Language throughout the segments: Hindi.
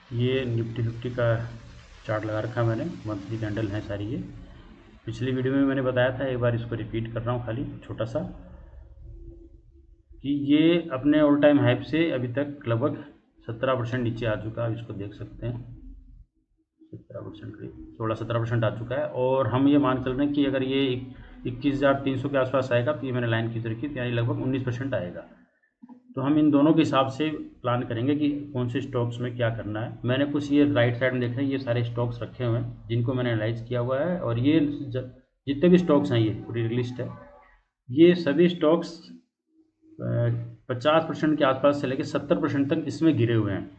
ये निफ्टी 50 का चार्ट लगा रखा है मैंने, मंथली कैंडल है सारी ये। पिछली वीडियो में मैंने बताया था, एक बार इसको रिपीट कर रहा हूँ खाली छोटा सा, कि ये अपने ऑल टाइम हाइप से अभी तक लगभग 17% नीचे आ चुका है। आप इसको देख सकते हैं, 17% करीब 16-17% आ चुका है। और हम ये मान चल रहे हैं कि अगर ये 21,300 के आसपास आएगा, तो ये मैंने लाइन खींच रखी है, यानी लगभग 19% आएगा। तो हम इन दोनों के हिसाब से प्लान करेंगे कि कौन से स्टॉक्स में क्या करना है। मैंने कुछ ये राइट साइड में देख रहे हैं, ये सारे स्टॉक्स रखे हुए हैं जिनको मैंने एनालाइज किया हुआ है। और ये जितने भी स्टॉक्स हैं, ये पूरी लिस्ट है। ये सभी स्टॉक्स 50% के आसपास से लेकर 70% तक इसमें गिरे हुए हैं।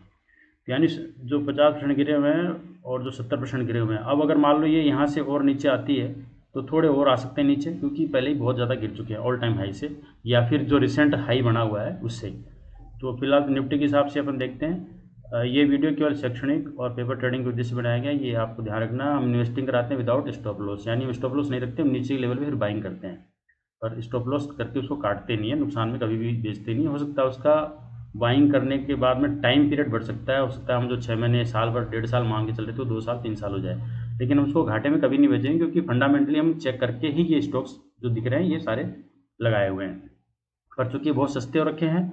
यानी जो 50% गिरे हुए हैं और जो 70% गिरे हुए हैं, अब अगर मान लो ये यहाँ से और नीचे आती है तो थोड़े और आ सकते हैं नीचे, क्योंकि पहले ही बहुत ज़्यादा गिर चुके हैं ऑल टाइम हाई से, या फिर जो रिसेंट हाई बना हुआ है उससे। तो फिलहाल निफ्टी के हिसाब से अपन देखते हैं। ये वीडियो केवल शैक्षणिक और पेपर ट्रेडिंग के उद्देश्य से बनाया गया है, ये आपको ध्यान रखना। हम इन्वेस्टिंग कराते हैं विदाउट स्टॉप लॉस, यानी हम स्टॉप लॉस नहीं रखते, हम नीचे के लेवल पे फिर बाइंग करते हैं, पर स्टॉप लॉस करके उसको काटते नहीं है, नुकसान में कभी भी बेचते नहीं। हो सकता है उसका बाइंग करने के बाद में टाइम पीरियड बढ़ सकता है, हो सकता है हम जो 6 महीने, साल भर, 1.5 साल मांग के चल रहे थे, 2 साल 3 साल हो जाए, लेकिन हम उसको घाटे में कभी नहीं बेचेंगे, क्योंकि फंडामेंटली हम चेक करके ही ये स्टॉक्स जो दिख रहे हैं ये सारे लगाए हुए हैं। पर चूंकि बहुत सस्ते हो रखे हैं,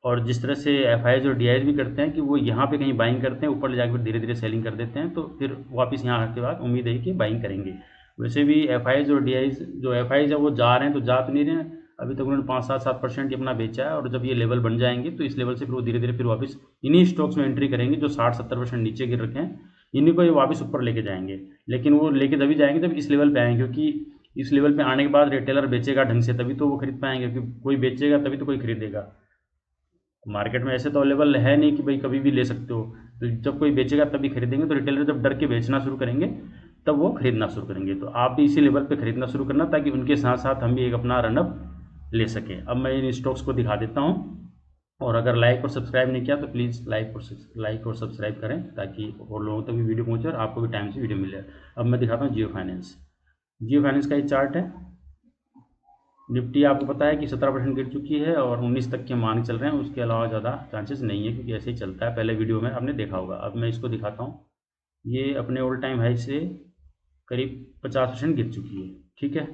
और जिस तरह से एफ और डी भी करते हैं कि वो यहाँ पे कहीं बाइंग करते हैं, ऊपर ले जाकर धीरे धीरे सेलिंग कर देते हैं, तो फिर वापस यहाँ आने के बाद उम्मीद है कि बाइंग करेंगे। वैसे भी एफ और डी जो एफ है वो जा रहे हैं, तो जा तो नहीं रहे हैं, अभी तक उन्होंने 5-7% ही अपना बेचा है। और जब ये लेवल बन जाएंगे तो इस लेवल से फिर वो धीरे धीरे फिर वापस इन्हीं स्टॉक्स में एंट्री करेंगे जो 60-70% नीचे गिर रखे हैं, इन्हीं को ये वापस ऊपर लेके जाएंगे। लेकिन वो लेके तभी जाएंगे जब इस लेवल पे आएंगे, क्योंकि इस लेवल पे आने के बाद रिटेलर बेचेगा ढंग से, तभी तो वो खरीद पाएंगे, क्योंकि कोई बेचेगा तभी तो कोई खरीदेगा। मार्केट में ऐसे तो अवेलेबल है नहीं कि भाई कभी भी ले सकते हो, तो जब कोई बेचेगा तभी खरीदेंगे। तो रिटेलर जब डर के बेचना शुरू करेंगे तब वो खरीदना शुरू करेंगे। तो आप भी इसी लेवल पे खरीदना शुरू करना, ताकि उनके साथ साथ हम भी एक अपना रनअप ले सकें। अब मैं इन स्टॉक्स को दिखा देता हूँ, और अगर लाइक और सब्सक्राइब नहीं किया तो प्लीज़ लाइक और सब्सक्राइब करें, ताकि और लोगों तक भी वीडियो पहुँचे और आपको भी टाइम से वीडियो मिले। अब मैं दिखाता हूँ जियो फाइनेंस। जियो फाइनेंस का ये चार्ट है। निफ्टी आपको पता है कि 17% गिर चुकी है और 19 तक के मान चल रहे हैं, उसके अलावा ज़्यादा चांसेस नहीं है, क्योंकि ऐसे ही चलता है, पहले वीडियो में आपने देखा होगा। अब मैं इसको दिखाता हूँ। ये अपने ऑल टाइम हाई से करीब 50% गिर चुकी है, ठीक है।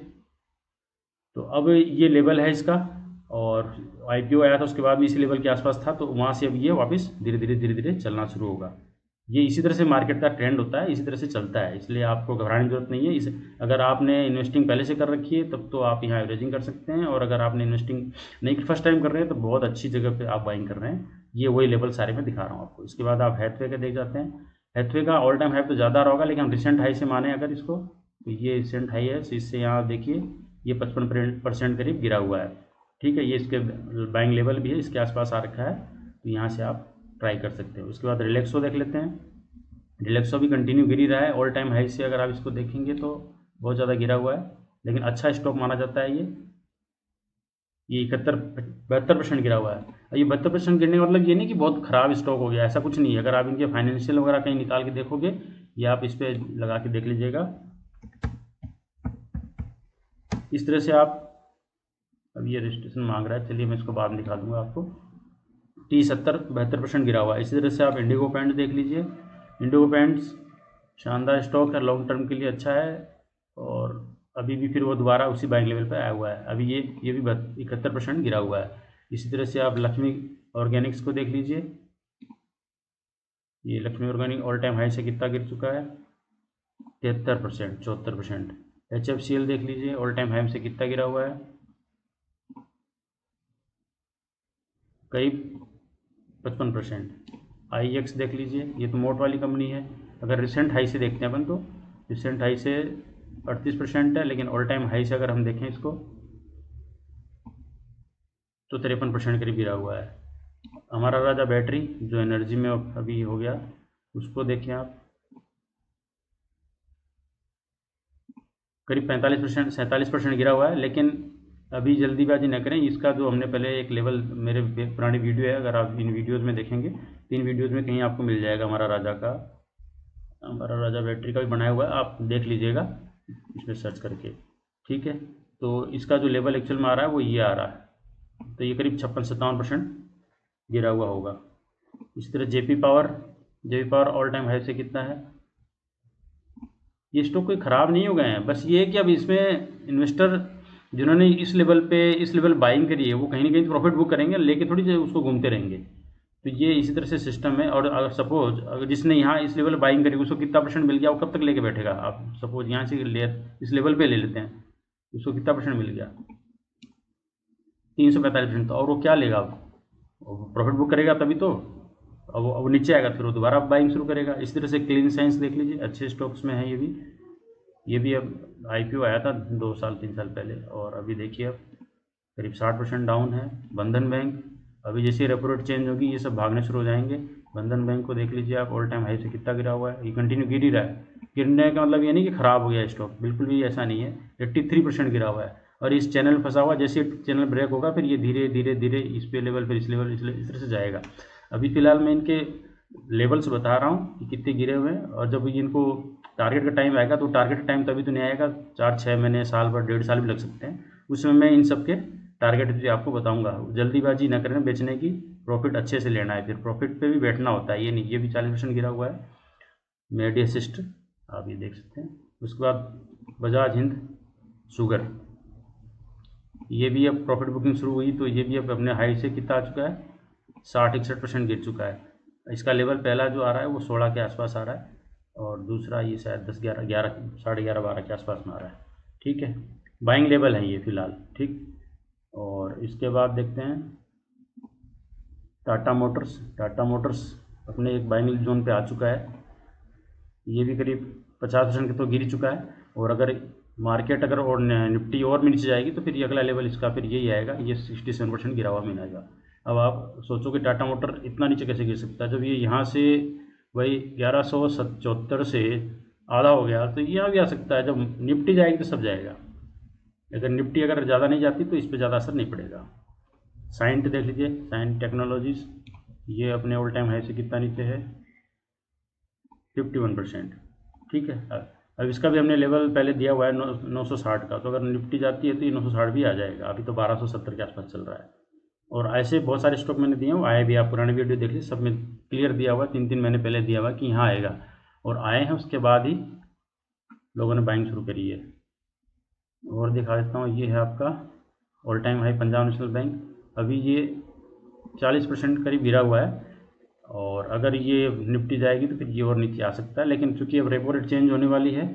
तो अब ये लेवल है इसका, और आईपीओ आया था उसके बाद भी इसी लेवल के आसपास था, तो वहाँ से अब ये वापस धीरे धीरे चलना शुरू होगा। ये इसी तरह से मार्केट का ट्रेंड होता है, इसी तरह से चलता है, इसलिए आपको घबराने की जरूरत नहीं है। इसे अगर आपने इन्वेस्टिंग पहले से कर रखी है तब तो आप यहाँ एवरेजिंग कर सकते हैं, और अगर आपने इन्वेस्टिंग नहीं, फर्स्ट टाइम कर रहे हैं, तो बहुत अच्छी जगह पे आप बाइंग कर रहे हैं। ये वही लेवल सारे मैं दिखा रहा हूँ आपको। इसके बाद आप हैथवे का देख जाते हैं। हैथवे का ऑल टाइम हाई तो ज़्यादा रहा होगा, लेकिन रिसेंट हाई से माने अगर इसको, तो ये रिसेंट हाई है, तो इससे यहाँ देखिए ये 55% करीब गिरा हुआ है, ठीक है। ये इसके बाइंग लेवल भी है, इसके आसपास आ रखा है, तो यहाँ से आप ट्राई कर सकते हो। उसके बाद रिलैक्सो देख लेते हैं। रिलैक्सो भी कंटिन्यू गिर ही रहा है, ऑल टाइम हाई से अगर आप इसको देखेंगे तो बहुत ज़्यादा गिरा हुआ है, लेकिन अच्छा स्टॉक माना जाता है ये 72% गिरा हुआ है। और ये 72% गिरने का मतलब ये नहीं कि बहुत ख़राब स्टॉक हो गया, ऐसा कुछ नहीं है। अगर आप इनके फाइनेंशियल वगैरह कहीं निकाल के देखोगे, या आप इस पर लगा के देख लीजिएगा, इस तरह से आप, अब ये रजिस्ट्रेशन मांग रहा है, चलिए मैं इसको बाद में दिखा दूंगा आपको। टी 72% गिरा हुआ है। इसी तरह से आप इंडिगो पेंट देख लीजिए। इंडिगो पेंट्स शानदार स्टॉक है, लॉन्ग टर्म के लिए अच्छा है, और अभी भी फिर वो दोबारा उसी बाइंग लेवल पर आया हुआ है। अभी ये भी 71% गिरा हुआ है। इसी तरह से आप लक्ष्मी ऑर्गेनिक्स को देख लीजिए। ये Lakshmi organic all time high से कितना गिर चुका है, 73%, 74%। HFCL देख लीजिए, ऑल टाइम हाई से कितना गिरा हुआ है, करीब 55%। IEX देख लीजिए, ये तो मोट वाली कंपनी है। अगर रिसेंट हाई से देखते हैं अपन, तो रिसेंट हाई से 38% है, लेकिन ऑल टाइम हाई से अगर हम देखें इसको, तो 53% करीब गिरा हुआ है। हमारा राजा बैटरी जो एनर्जी में अभी हो गया, उसको देखें आप, करीब 45%, 47% गिरा हुआ है। लेकिन अभी जल्दीबाजी न करें, इसका जो हमने पहले एक लेवल, मेरे पुरानी वीडियो है, अगर आप इन वीडियोज़ में देखेंगे, 3 वीडियोज़ में कहीं आपको मिल जाएगा हमारा राजा बैटरी का भी बनाया हुआ है, आप देख लीजिएगा इसमें सर्च करके, ठीक है। तो इसका जो लेवल एक्चुअल में आ रहा है वो ये आ रहा है, तो ये करीब 56-57% गिरा हुआ होगा। इसी तरह JP पावर जेबी पावर ऑल टाइम हाई से कितना है। ये स्टॉक कोई ख़राब नहीं हो गए हैं, बस ये है कि अब इसमें इन्वेस्टर जिन्होंने इस लेवल बाइंग करी है वो कहीं ना कहीं प्रॉफिट बुक करेंगे, लेके थोड़ी देर उसको घूमते रहेंगे। तो ये इसी तरह से सिस्टम है। और अगर सपोज अगर जिसने यहाँ इस लेवल बाइंग करी उसको कितना परसेंट मिल गया, वो कब तक लेके बैठेगा। आप सपोज यहाँ से इस लेवल पे ले लेते हैं, उसको कितना परसेंट मिल गया, 345%। तो और वो क्या लेगा, अब प्रॉफिट बुक करेगा तभी तो। अब नीचे आएगा फिर वो दोबारा बाइंग शुरू करेगा। इस तरह से क्लीन साइंस देख लीजिए, अच्छे स्टॉक्स में है ये भी अब आईपीओ आया था 2 साल 3 साल पहले, और अभी देखिए अब करीब 60% डाउन है। बंधन बैंक, अभी जैसे रेपो रेट चेंज होगी ये सब भागने शुरू हो जाएंगे। बंधन बैंक को देख लीजिए आप, ऑल टाइम हाई से कितना गिरा हुआ है, ये कंटिन्यू गिर ही रहा है। गिरने का मतलब ये नहीं कि ख़राब हो गया स्टॉक, बिल्कुल भी ऐसा नहीं है। 83% गिरा हुआ है और इस चैनल फंसा हुआ, जैसे चैनल ब्रेक होगा फिर ये धीरे धीरे धीरे इस पे लेवल, फिर इस लेवल, इस तरह से जाएगा। अभी फ़िलहाल मैं इनके लेवल्स बता रहा हूँ कि कितने गिरे हुए हैं, और जब इनको टारगेट का टाइम आएगा तो टारगेट का टाइम तभी तो नहीं आएगा, 4-6 महीने, साल भर, 1.5 साल भी लग सकते हैं। उसमें मैं इन सब के टारगेट भी आपको बताऊंगा। जल्दीबाजी न करें बेचने की, प्रॉफिट अच्छे से लेना है, फिर प्रॉफिट पे भी बैठना होता है, ये नहीं। ये भी 40% गिरा हुआ है मेडी असिस्ट, आप ये देख सकते हैं। उसके बाद बजाज हिंद शुगर, ये भी अब प्रॉफिट बुकिंग शुरू हुई तो ये भी अब अपने हाई से कितना आ चुका है, 60-61% गिर चुका है। इसका लेवल पहला जो आ रहा है वो 16 के आसपास आ रहा है, और दूसरा ये शायद 10-11 11 साढ़े 11 12 के आसपास में आ रहा है। ठीक है, बाइंग लेवल है ये फ़िलहाल। ठीक, और इसके बाद देखते हैं टाटा मोटर्स अपने एक बाइंग जोन पे आ चुका है। ये भी करीब 50% के तो गिर चुका है, और अगर मार्केट अगर और निफ्टी और भी नीचे जाएगी तो फिर ये अगला लेवल इसका फिर यही आएगा, ये 67% गिरा हुआ मिलेगा। अब आप सोचो कि टाटा मोटर इतना नीचे कैसे गिर सकता है, जब ये यहाँ से वही 1174 से आधा हो गया, तो यहाँ भी आ सकता है। जब निफ्टी जाएगी तो सब जाएगा, अगर निफ्टी अगर ज़्यादा नहीं जाती तो इस पर ज़्यादा असर नहीं पड़ेगा। साइंट देख लीजिए, साइंट टेक्नोलॉजीज़, ये अपने ऑल टाइम हाई से कितना नीचे है, 51%। ठीक है, अब इसका भी हमने लेवल पहले दिया हुआ है 960 का, तो अगर निफ्टी जाती है तो ये 960 भी आ जाएगा। अभी तो 1270 के आसपास चल रहा है। और ऐसे बहुत सारे स्टॉक मैंने दिए हैं, आए भी, आप पुराने वीडियो देख लीजिए, सब में क्लियर दिया हुआ है, 3-3 महीने पहले दिया हुआ है कि यहाँ आएगा, और आए हैं। उसके बाद ही लोगों ने बाइंग शुरू करी है। और दिखा देता हूँ, ये है आपका all time high Punjab national bank, अभी ये 40% करीब गिरा हुआ है, और अगर ये निफ्टी जाएगी तो फिर ये और नीचे आ सकता है। लेकिन चूंकि अब रेपो रेट चेंज होने वाली है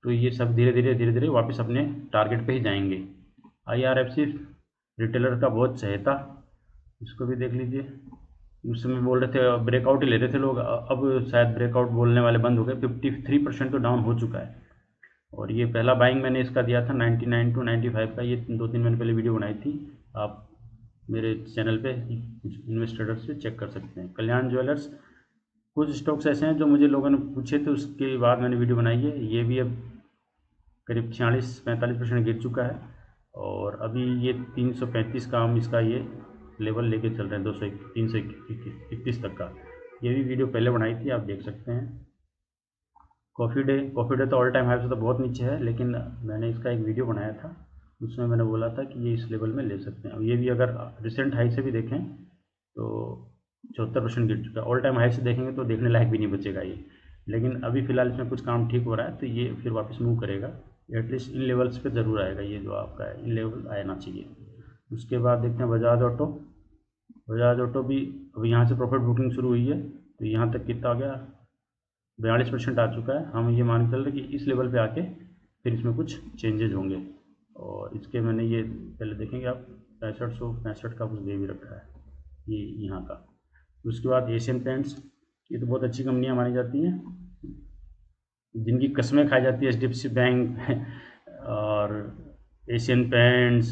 तो ये सब धीरे धीरे वापस अपने टारगेट पे ही जाएंगे। IRFC रिटेलर का बहुत चहेता, इसको भी देख लीजिए। उस समय बोल रहे थे ब्रेकआउट ही ले रहे थे लोग, अब शायद ब्रेकआउट बोलने वाले बंद हो गए। 53% तो डाउन हो चुका है। और ये पहला बाइंग मैंने इसका दिया था 99 to 95 का, ये 2-3 महीने पहले वीडियो बनाई थी, आप मेरे चैनल पे इन्वेस्टर्स पे चेक कर सकते हैं। कल्याण ज्वेलर्स, कुछ स्टॉक्स ऐसे हैं जो मुझे लोगों ने पूछे थे, उसके बाद मैंने वीडियो बनाई है। ये भी अब करीब 46-45% गिर चुका है, और अभी ये 335 का हम इसका ये लेवल लेके चल रहे हैं, 331 तक का। ये भी वीडियो पहले बनाई थी, आप देख सकते हैं। कॉफ़ी डे तो ऑल टाइम हाई से तो बहुत नीचे है, लेकिन मैंने इसका एक वीडियो बनाया था, उसमें मैंने बोला था कि ये इस लेवल में ले सकते हैं। अब ये भी अगर रिसेंट हाई से भी देखें तो 74% गिर चुका है। ऑल टाइम हाई से देखेंगे तो देखने लायक भी नहीं बचेगा ये, लेकिन अभी फ़िलहाल इसमें कुछ काम ठीक हो रहा है तो ये फिर वापस मूव करेगा। एटलीस्ट इन लेवल्स पे ज़रूर आएगा, ये जो आपका है इन लेवल आना चाहिए। उसके बाद देखते हैं बजाज ऑटो भी अब यहाँ से प्रॉफिट बुकिंग शुरू हुई है, तो यहाँ तक कितना आ गया, 42% आ चुका है। हम ये मान के चल रहे कि इस लेवल पे आके फिर इसमें कुछ चेंजेज होंगे। और इसके मैंने ये पहले देखेंगे आप 6565 का कुछ दे भी रखा है ये यहाँ का। उसके बाद एशियन पेंट्स, ये तो बहुत अच्छी कंपनियाँ मानी जाती हैं, जिनकी कस्में खाई जाती है, HDFC बैंक और एशियन पेंट्स,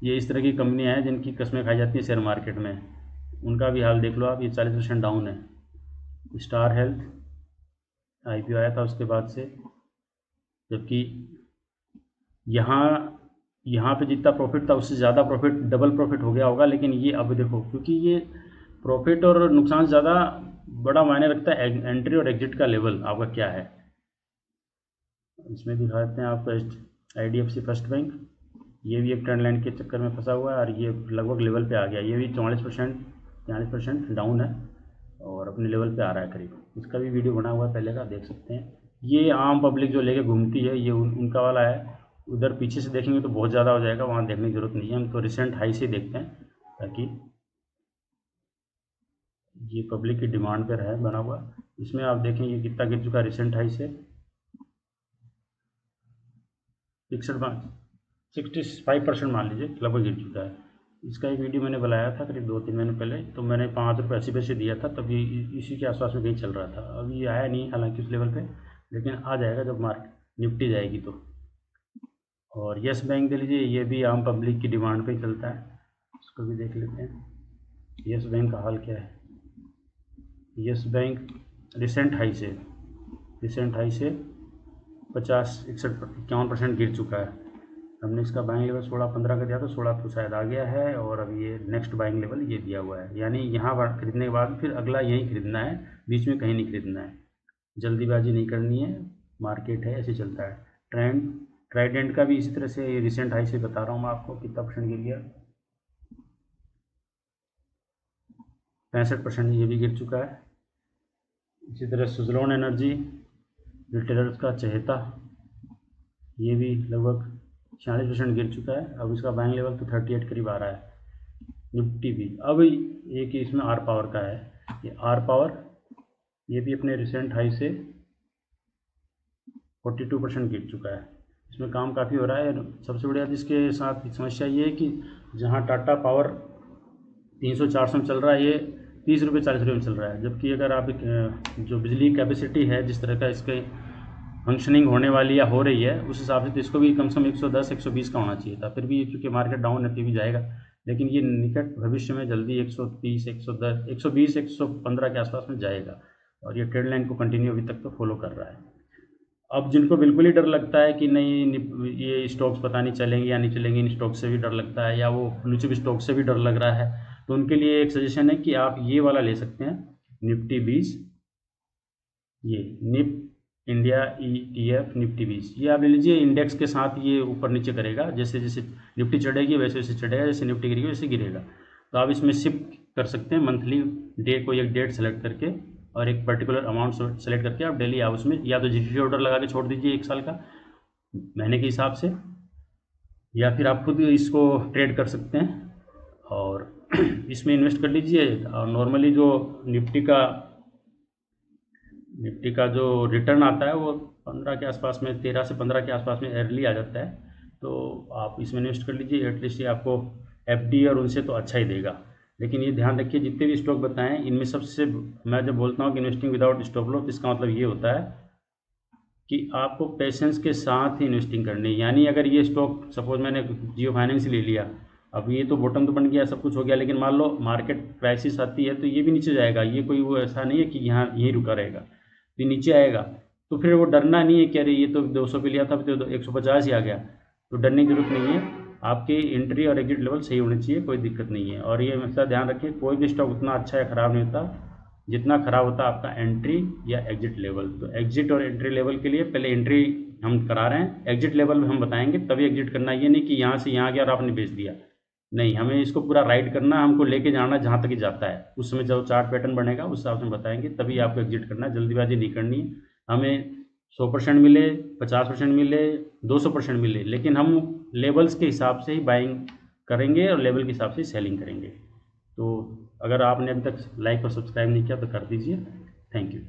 ये इस तरह की कंपनियाँ हैं जिनकी कस्में खाई जाती हैं शेयर मार्केट में। उनका भी हाल देख लो आप, ये 40% डाउन है। स्टार हेल्थ IPO आया था उसके बाद से, जबकि यहाँ यहाँ पे जितना प्रॉफिट था उससे ज़्यादा प्रॉफिट, डबल प्रॉफिट हो गया होगा। लेकिन ये अब देखो, क्योंकि ये प्रॉफिट और नुकसान ज़्यादा बड़ा मायने रखता है, एंट्री और एग्जिट का लेवल आपका क्या है। इसमें दिखा देते हैं आपका IDFC फर्स्ट बैंक, ये भी एक ट्रेंड लाइन के चक्कर में फंसा हुआ है, और ये लगभग लेवल पे आ गया। ये भी 44% डाउन है। और अपने लेवल पे आ रहा है करीब। इसका भी वीडियो बना हुआ है पहले का, देख सकते हैं। ये आम पब्लिक जो लेके घूमती है, ये उनका वाला है। उधर पीछे से देखेंगे तो बहुत ज़्यादा हो जाएगा, वहाँ देखने की ज़रूरत नहीं है, हम तो रिसेंट हाई से देखते हैं ताकि ये पब्लिक की डिमांड पर है बना हुआ। इसमें आप देखें ये कितना गिर चुका है रिसेंट हाई से, 65% मान लीजिए लगभग गिर चुका है। इसका एक वीडियो मैंने बनाया था करीब 2-3 महीने पहले, तो मैंने 5 रुपये 80 पैसे दिया था, तब ये इसी के आसपास में कहीं चल रहा था। अभी आया नहीं हालांकि उस लेवल पे, लेकिन आ जाएगा जब मार्केट निफ्टी जाएगी तो। और यस बैंक दे लीजिए, ये भी आम पब्लिक की डिमांड पे ही चलता है, उसको भी देख लेते हैं यस बैंक का हाल क्या है। यस बैंक रिसेंट हाई से 50-61-51% गिर चुका है। हमने इसका बाइंग लेवल 16-15 का दिया था, 16 तो शायद आ गया है, और अब ये नेक्स्ट बाइंग लेवल ये दिया हुआ है, यानी यहाँ खरीदने के बाद फिर अगला यहीं खरीदना है, बीच में कहीं नहीं खरीदना है, जल्दीबाजी नहीं करनी है, मार्केट है ऐसे चलता है। ट्राइडेंट का भी इसी तरह से रिसेंट हाई से बता रहा हूँ मैं आपको कितना परसेंट गिर गया, 65% ये भी गिर चुका है। इसी तरह सुज़लोन एनर्जी रिटेलर्स का चहेता, ये भी लगभग 46% गिर चुका है। अब इसका बाइंग लेवल तो 38 करीब आ रहा है। निफ्टी भी अब एक इसमें आर पावर का है, ये आर पावर ये भी अपने रिसेंट हाई से 42% गिर चुका है। इसमें काम काफ़ी हो रहा है। सबसे बढ़िया जिसके साथ समस्या ये है कि जहाँ टाटा पावर 300-400 में चल रहा है, ये 30 रुपये 40 रुपये में चल रहा है, जबकि अगर आप जो बिजली कैपेसिटी है जिस तरह का इसके फंक्शनिंग होने वाली या हो रही है, उस हिसाब से तो इसको भी कम से कम 110-120 का होना चाहिए था। फिर भी चूँकि मार्केट डाउन है तो भी जाएगा, लेकिन ये निकट भविष्य में जल्दी 130, 110, 120, 115 के आसपास में जाएगा, और ये ट्रेंड लाइन को कंटिन्यू अभी तक तो फॉलो कर रहा है। अब जिनको बिल्कुल ही डर लगता है कि नहीं ये स्टॉक्स पता नहीं चलेंगे या नहीं चलेंगे, इन स्टॉक से भी डर लगता है, या वो ब्लू चिप स्टॉक से भी डर लग रहा है, तो उनके लिए एक सजेशन है कि आप ये वाला ले सकते हैं, निफ्टी 20, ये निफ्ट इंडिया ETF निफ्टी 20, ये आप ले लीजिए। इंडेक्स के साथ ये ऊपर नीचे करेगा, जैसे जैसे निफ्टी चढ़ेगी वैसे वैसे चढ़ेगा, जैसे निफ्टी गिरेगी वैसे गिरेगा। तो आप इसमें शिफ्ट कर सकते हैं मंथली डे को, एक डेट सेलेक्ट करके और एक पर्टिकुलर अमाउंट सेलेक्ट करके आप डेली आप उसमें या तो GTT ऑर्डर लगा के छोड़ दीजिए 1 साल का महीने के हिसाब से, या फिर आप खुद इसको ट्रेड कर सकते हैं और इसमें इन्वेस्ट कर लीजिए। और नॉर्मली जो निफ्टी का जो रिटर्न आता है वो 15 के आसपास में, 13 से 15 के आसपास में अर्ली आ जाता है, तो आप इसमें इन्वेस्ट कर लीजिए। एटलीस्ट ये आपको FD और उनसे तो अच्छा ही देगा। लेकिन ये ध्यान रखिए जितने भी स्टॉक बताएं इनमें सबसे, मैं जब बोलता हूँ कि इन्वेस्टिंग विदाउट स्टॉप लॉस, इसका मतलब ये होता है कि आपको पेशेंस के साथ ही इन्वेस्टिंग करनी है। यानी अगर ये स्टॉक सपोज मैंने जियो फाइनेंस ले लिया, अब ये तो बॉटम तो बन गया, सब कुछ हो गया, लेकिन मान लो मार्केट क्राइसिस आती है तो ये भी नीचे जाएगा, ये कोई वो ऐसा नहीं है कि यहाँ यहीं रुका रहेगा, तो नीचे आएगा, तो फिर वो डरना नहीं है कि अरे ये तो 200 पे लिया था तो 150 ही आ गया, तो डरने की जरूरत नहीं है। आपके एंट्री और एग्जिट लेवल सही होने चाहिए, कोई दिक्कत नहीं है। और ये हमेशा ध्यान रखिए कोई भी स्टॉक उतना अच्छा या ख़राब नहीं होता जितना ख़राब होता है आपका एंट्री या एग्जिट लेवल। तो एग्जिट और एंट्री लेवल के लिए पहले एंट्री हम करा रहे हैं, एग्जिट लेवल हम बताएंगे तभी एग्जिट करना। ये नहीं कि यहाँ से यहाँ गया और आपने बेच दिया, नहीं, हमें इसको पूरा राइड करना, हमको लेके जाना जहाँ तक ही जाता है। उस समय जब चार्ट पैटर्न बनेगा उस हिसाब से बताएंगे, तभी आपको एग्जिट करना है, जल्दीबाजी नहीं करनी है। हमें 100% मिले, 50% मिले, 200% मिले, लेकिन हम लेवल्स के हिसाब से ही बाइंग करेंगे और लेवल के हिसाब से सेलिंग करेंगे। तो अगर आपने अभी तक लाइक और सब्सक्राइब नहीं किया तो कर दीजिए। Thank you.